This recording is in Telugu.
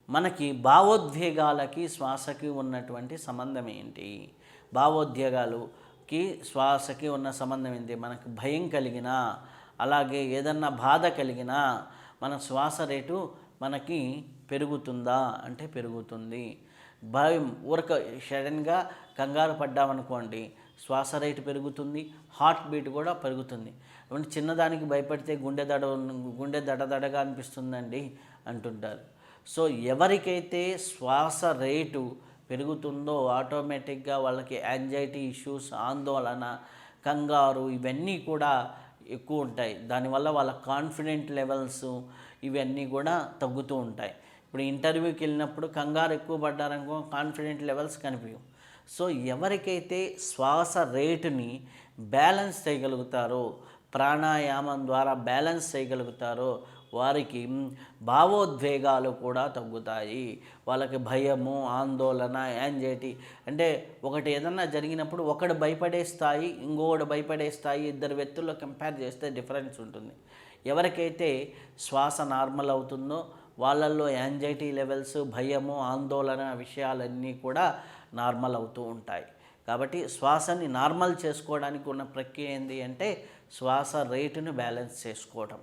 మనకి భావోద్వేగాలకి శ్వాసకి ఉన్నటువంటి సంబంధం ఏంటి? భావోద్వేగాలుకి శ్వాసకి ఉన్న సంబంధం ఏంటి? మనకు భయం కలిగినా, అలాగే ఏదన్నా బాధ కలిగినా మన శ్వాస రేటు మనకి పెరుగుతుందా అంటే పెరుగుతుంది. భయం ఊరక సడన్గా కంగారు పడ్డామనుకోండి, శ్వాస రేటు పెరుగుతుంది, హార్ట్ బీట్ కూడా పెరుగుతుంది. అంటే చిన్నదానికి భయపడితే గుండె దడదడగా అనిపిస్తుందండి అంటుంటారు. సో ఎవరికైతే శ్వాస రేటు పెరుగుతుందో ఆటోమేటిక్గా వాళ్ళకి యాంగ్జైటీ ఇష్యూస్, ఆందోళన, కంగారు ఇవన్నీ కూడా ఎక్కువ ఉంటాయి. దానివల్ల వాళ్ళ కాన్ఫిడెంట్ లెవెల్స్ ఇవన్నీ కూడా తగ్గుతూ ఉంటాయి. ఇప్పుడు ఇంటర్వ్యూకి వెళ్ళినప్పుడు కంగారు ఎక్కువ పడ్డారనుకో కాన్ఫిడెంట్ లెవెల్స్ కనిపించవు. సో ఎవరికైతే శ్వాస రేటుని బ్యాలెన్స్ చేయగలుగుతారో, ప్రాణాయామం ద్వారా బ్యాలెన్స్ చేయగలుగుతారో వారికి భావోద్వేగాలు కూడా తగ్గుతాయి. వాళ్ళకి భయము, ఆందోళన, యాంగ్జైటీ అంటే ఒకటి ఏదన్నా జరిగినప్పుడు ఒకడు భయపడే స్థాయి, ఇంకొకడు భయపడే స్థాయి ఇద్దరు వ్యక్తుల్లో కంపేర్ చేస్తే డిఫరెన్స్ ఉంటుంది. ఎవరికైతే శ్వాస నార్మల్ అవుతుందో వాళ్ళల్లో యాంగ్జైటీ లెవెల్స్, భయము, ఆందోళన విషయాలన్నీ కూడా నార్మల్ అవుతూ ఉంటాయి. కాబట్టి శ్వాసని నార్మల్ చేసుకోవడానికి ఉన్న ప్రక్రియ ఏంటి అంటే శ్వాస రేటును బ్యాలెన్స్ చేసుకోవడం.